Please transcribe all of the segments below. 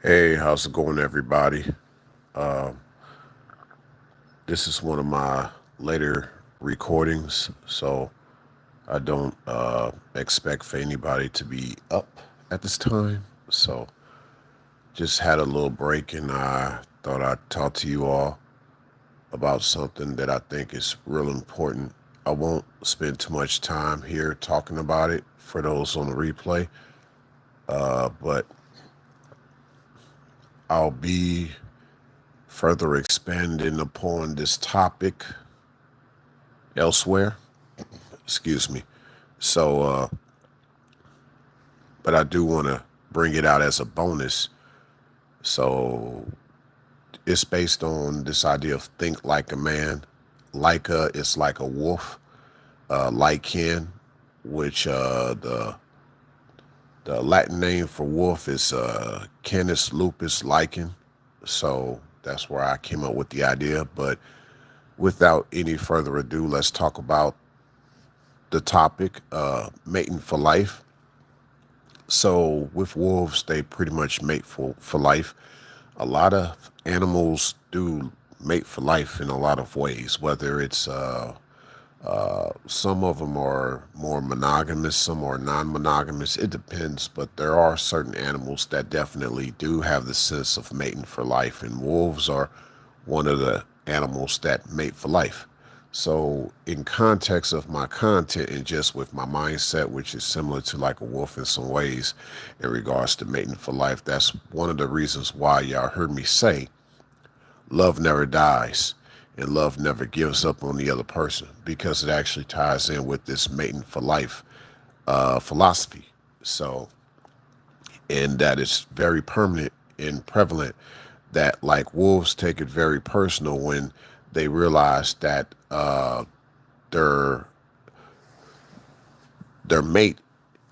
Hey, how's it going, everybody? Uh, this is one of my later recordings, so I don't expect for anybody to be up at this time. So just had a little break, and I thought I'd talk to you all about something that I think is real important. I won't spend too much time here talking about it for those on the replay, but I'll be further expanding upon this topic elsewhere. Excuse me. So, but I do want to bring it out as a bonus. So it's based on this idea of think like a man. Lyca is like a wolf. Lycan, which the Latin name for wolf is Canis lupus lichen. So that's where I came up with the idea. But without any further ado, let's talk about the topic, mating for life. So with wolves, they pretty much mate for life. A lot of animals do mate for life in a lot of ways, whether it's some of them are more monogamous, some are non-monogamous. It depends, but there are certain animals that definitely do have the sense of mating for life, and wolves are one of the animals that mate for life. So, in context of my content and just with my mindset, which is similar to like a wolf in some ways in regards to mating for life, that's one of the reasons why y'all heard me say love never dies and love never gives up on the other person because it actually ties in with this mating for life philosophy. So, and that is very permanent and prevalent that like wolves take it very personal when they realize that their their mate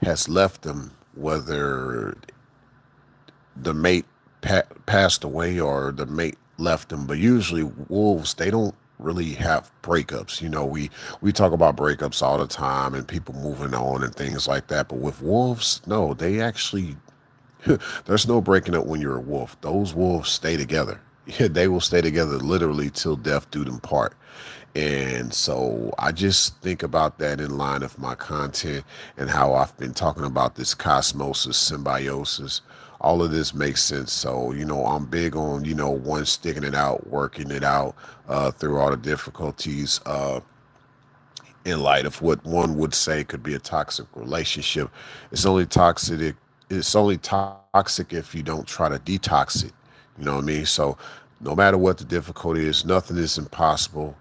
has left them, whether the mate passed away or the mate left them. But usually wolves, they don't really have breakups. We talk about breakups all the time and people moving on and things like that, but with wolves, no, they actually there's no breaking up when you're a wolf. Those wolves stay together. Yeah, they will stay together literally till death do them part. And so I just think about that in line of my content and how I've been talking about this cosmosis, symbiosis. All of this makes sense. So, I'm big on, one sticking it out, working it out through all the difficulties. In light of what one would say could be a toxic relationship. It's only toxic. It's only toxic if you don't try to detox it. You know what I mean? So, no matter what the difficulty is, nothing is impossible.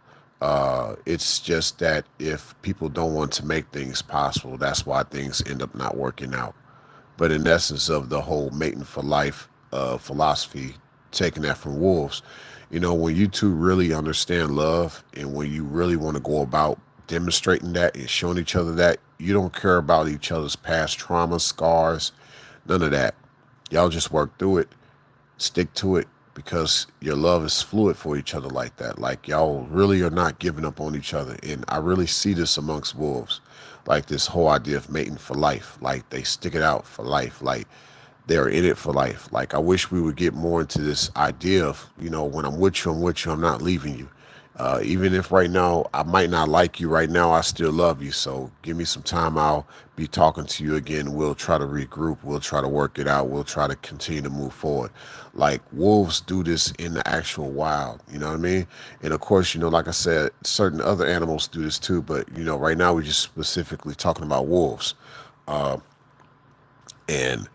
It's just that if people don't want to make things possible, that's why things end up not working out. But in essence of the whole mating for life philosophy, taking that from wolves, when you two really understand love and when you really want to go about demonstrating that and showing each other that, you don't care about each other's past trauma, scars, none of that. Y'all just work through it, stick to it because your love is fluid for each other like that. Like y'all really are not giving up on each other. And I really see this amongst wolves. Like this whole idea of mating for life. Like they stick it out for life. Like they're in it for life. Like I wish we would get more into this idea of, when I'm with you, I'm with you, I'm not leaving you. Even if right now I might not like you right now, I still love you. So give me some time. I'll be talking to you again. We'll try to regroup. We'll try to work it out. We'll try to continue to move forward. Like wolves do this in the actual wild. You know what I mean? And of course, like I said, certain other animals do this too. But right now we're just specifically talking about wolves. And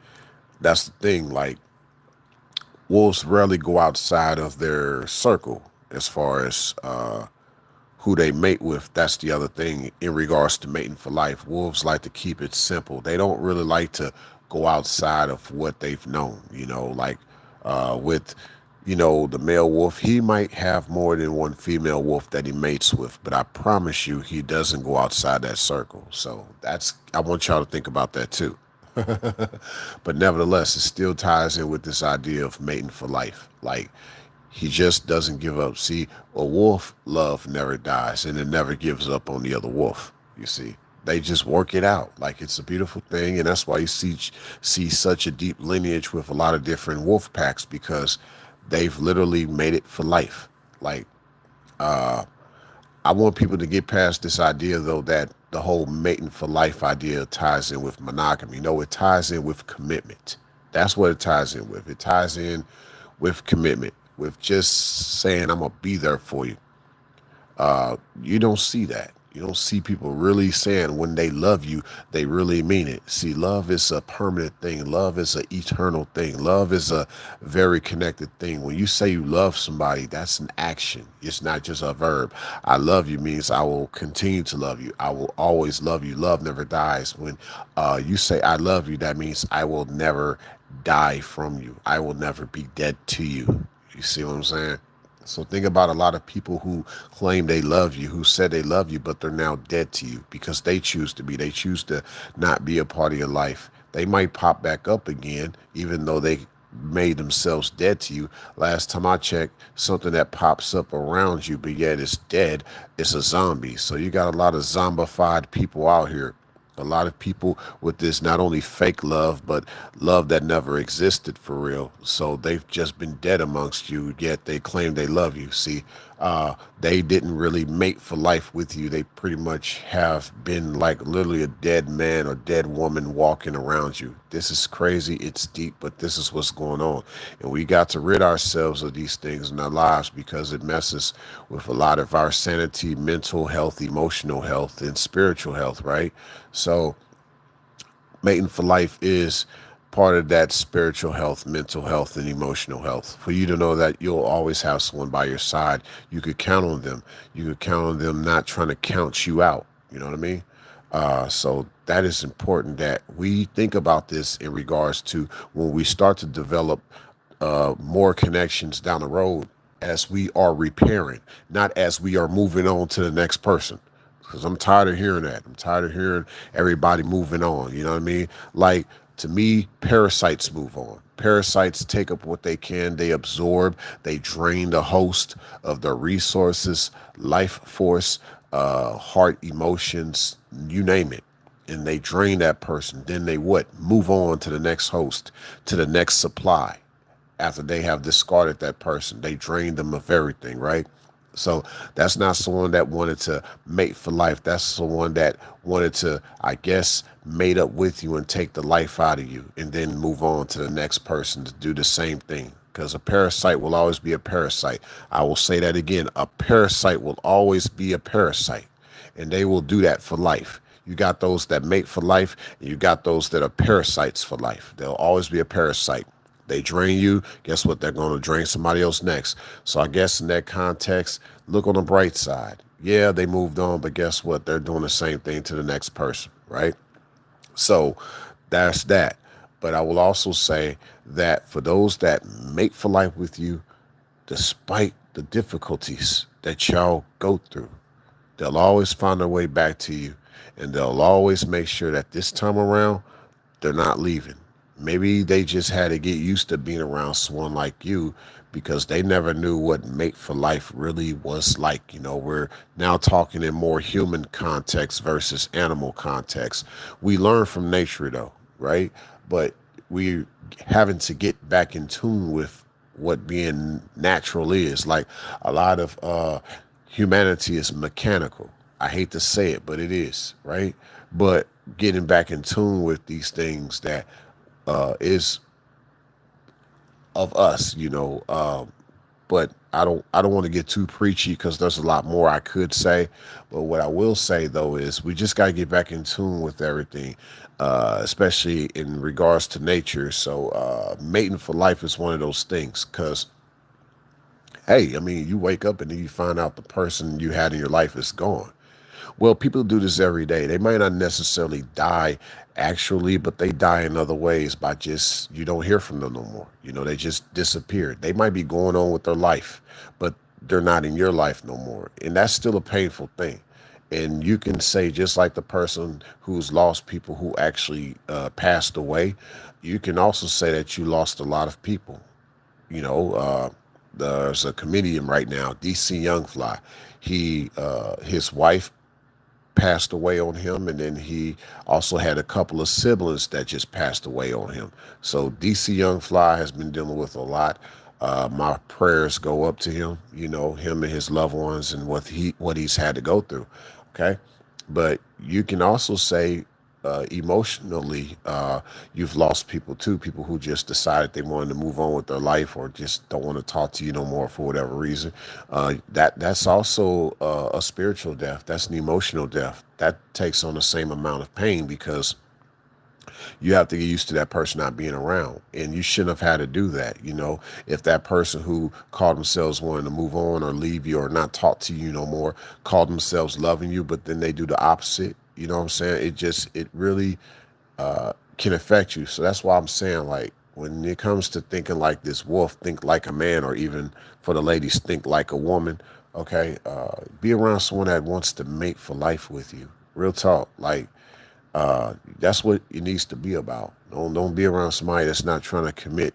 that's the thing. Like wolves rarely go outside of their circle as far as who they mate with. That's the other thing in regards to mating for life. Wolves like to keep it simple. They don't really like to go outside of what they've known. Like with the male wolf, he might have more than one female wolf that he mates with, but I promise you, he doesn't go outside that circle. So I want y'all to think about that too. But nevertheless, it still ties in with this idea of mating for life. Like he just doesn't give up. See, a wolf love never dies and it never gives up on the other wolf, you see. They just work it out like it's a beautiful thing, and that's why you see such a deep lineage with a lot of different wolf packs because they've literally made it for life. Like I want people to get past this idea though that the whole mating for life idea ties in with monogamy. No, it ties in with commitment. That's what it ties in with. It ties in with commitment, with just saying I'm gonna be there for you. You don't see that. You don't see people really saying when they love you, they really mean it. See, love is a permanent thing. Love is an eternal thing. Love is a very connected thing. When you say you love somebody, that's an action. It's not just a verb. I love you means I will continue to love you. I will always love you. Love never dies. When you say I love you, that means I will never die from you. I will never be dead to you. You see what I'm saying? So think about a lot of people who claim they love you, who said they love you, but they're now dead to you because they choose to be. They choose to not be a part of your life. They might pop back up again, even though they made themselves dead to you. Last time I checked, something that pops up around you, but yet it's dead, it's a zombie. So you got a lot of zombified people out here, a lot of people with this not only fake love but love that never existed for real, so they've just been dead amongst you yet they claim they love you. See, they didn't really mate for life with you. They pretty much have been like literally a dead man or dead woman walking around you. This is crazy, it's deep, but this is what's going on, and we got to rid ourselves of these things in our lives because it messes with a lot of our sanity, mental health, emotional health, and spiritual health, right? So, mating for life is part of that spiritual health, mental health, and emotional health. For you to know that you'll always have someone by your side, you could count on them. You could count on them not trying to count you out. You know what I mean? So that is important that we think about this in regards to when we start to develop more connections down the road as we are repairing, not as we are moving on to the next person. Because I'm tired of hearing that. I'm tired of hearing everybody moving on. You know what I mean? Like, to me, parasites move on. Parasites take up what they can, they absorb, they drain the host of their resources, life force, heart, emotions, you name it, and they drain that person. Then they what? Move on to the next host, to the next supply. After they have discarded that person, they drain them of everything, right? So that's not someone that wanted to mate for life. That's someone that wanted to, I guess, mate up with you and take the life out of you and then move on to the next person to do the same thing. Because a parasite will always be a parasite. I will say that again. A parasite will always be a parasite, and they will do that for life. You got those that mate for life, and you got those that are parasites for life. They'll always be a parasite. They drain you, guess what? They're going to drain somebody else next. So I guess in that context, look on the bright side. Yeah, they moved on, but guess what? They're doing the same thing to the next person, right? So that's that. But I will also say that for those that mate for life with you, despite the difficulties that y'all go through, they'll always find their way back to you, and they'll always make sure that this time around they're not leaving. Maybe they just had to get used to being around someone like you because they never knew what mate for life really was like. You know, we're now talking in more human context versus animal context. We learn from nature though, right? But we having to get back in tune with what being natural is. Like a lot of humanity is mechanical. I hate to say it, but it is, right? But getting back in tune with these things that is of us, you know. But I don't want to get too preachy because there's a lot more I could say. But what I will say though is we just got to get back in tune with everything, especially in regards to nature. So mating for life is one of those things because hey, I mean, you wake up and then you find out the person you had in your life is gone. Well, people do this every day. They might not necessarily die actually, but they die in other ways by just, you don't hear from them no more. You know, they just disappeared. They might be going on with their life, but they're not in your life no more. And that's still a painful thing. And you can say, just like the person who's lost people who actually passed away, you can also say that you lost a lot of people. You know, there's a comedian right now, DC Youngfly. His wife passed away on him, and then he also had a couple of siblings that just passed away on him. So DC Young Fly has been dealing with a lot. My prayers go up to him, him and his loved ones, and what he's had to go through. Okay, but you can also say emotionally, you've lost people too. People who just decided they wanted to move on with their life, or just don't want to talk to you no more for whatever reason. That's also a spiritual death. That's an emotional death. That takes on the same amount of pain because you have to get used to that person not being around, and you shouldn't have had to do that. If that person who called themselves wanting to move on or leave you or not talk to you no more, called themselves loving you, but then they do the opposite. You know what I'm saying? It really can affect you. So that's why I'm saying, like, when it comes to thinking like this wolf, think like a man, or even for the ladies, think like a woman. Okay, be around someone that wants to mate for life with you. Real talk, like that's what it needs to be about. Don't be around somebody that's not trying to commit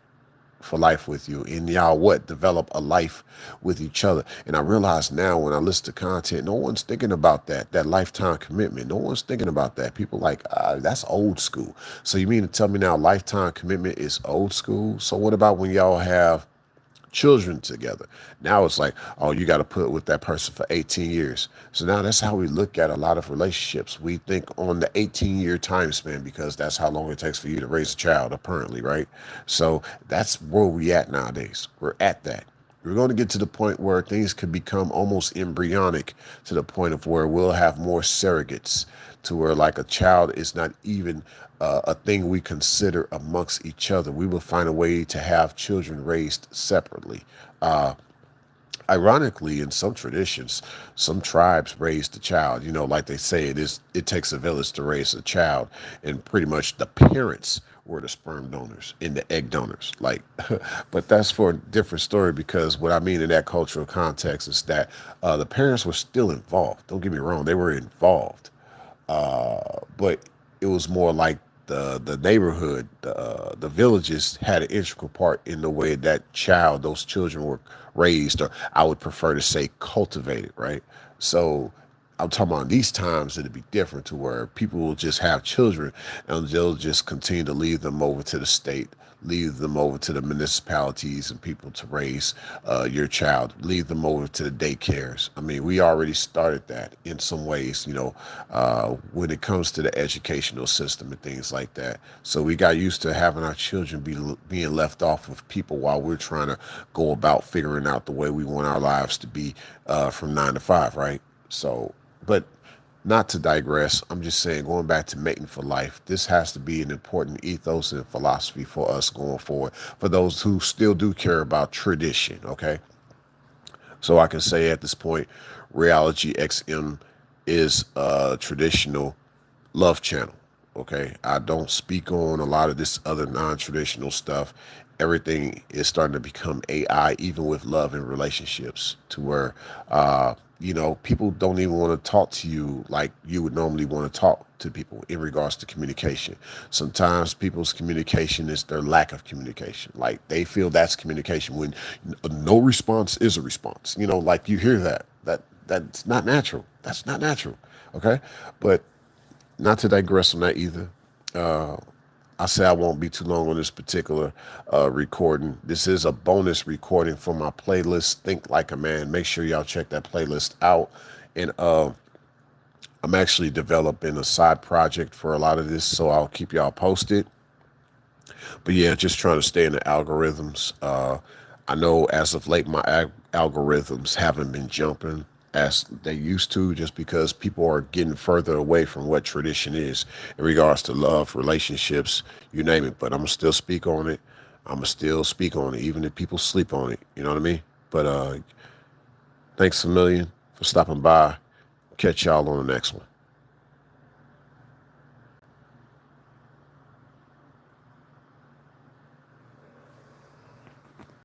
for life with you, and y'all develop a life with each other. And I realize now when I listen to content, no one's thinking about that lifetime commitment. No one's thinking about that. People like, that's old school. So you mean to tell me now lifetime commitment is old school? So what about when y'all have children together? Now it's like, oh, you got to put with that person for 18 years. So now that's how we look at a lot of relationships. We think on the 18-year time span because that's how long it takes for you to raise a child, apparently, right? So that's where we at nowadays. We're at that. We're going to get to the point where things could become almost embryonic, to the point of where we'll have more surrogates, to where like a child is not even a thing we consider amongst each other. We will find a way to have children raised separately. Ironically, in some traditions, some tribes raise the child. Like they say, it takes a village to raise a child, and pretty much the parents were the sperm donors and the egg donors. Like, but that's for a different story, because what I mean in that cultural context is that the parents were still involved. Don't get me wrong, they were involved, but it was more like the neighborhood, the villages had an integral part in the way those children were raised, or I would prefer to say cultivated, right? So I'm talking about these times it'd be different, to where people will just have children and they'll just continue to leave them over to the state, leave them over to the municipalities and people to raise your child, leave them over to the daycares. I mean, we already started that in some ways, when it comes to the educational system and things like that. So we got used to having our children being left off with people while we're trying to go about figuring out the way we want our lives to be from 9 to 5, right? So, but not to digress, I'm just saying, going back to mating for life, this has to be an important ethos and philosophy for us going forward, for those who still do care about tradition, okay? So I can say at this point, Reality XM is a traditional love channel. Okay. I don't speak on a lot of this other non traditional stuff. Everything is starting to become AI, even with love and relationships, to where, people don't even want to talk to you like you would normally want to talk to people in regards to communication. Sometimes people's communication is their lack of communication. Like they feel that's communication when no response is a response. Like you hear that. That's not natural. That's not natural. Okay. But not to digress on that either. I say I won't be too long on this particular recording. This is a bonus recording for my playlist, Think Like a Man. Make sure y'all check that playlist out. And I'm actually developing a side project for a lot of this, so I'll keep y'all posted. But yeah, just trying to stay in the algorithms. I know as of late, my algorithms haven't been jumping as they used to, just because people are getting further away from what tradition is in regards to love, relationships, you name it. But I'm gonna still speak on it. I'm gonna still speak on it, even if people sleep on it. You know what I mean? But thanks a million for stopping by. Catch y'all on the next one.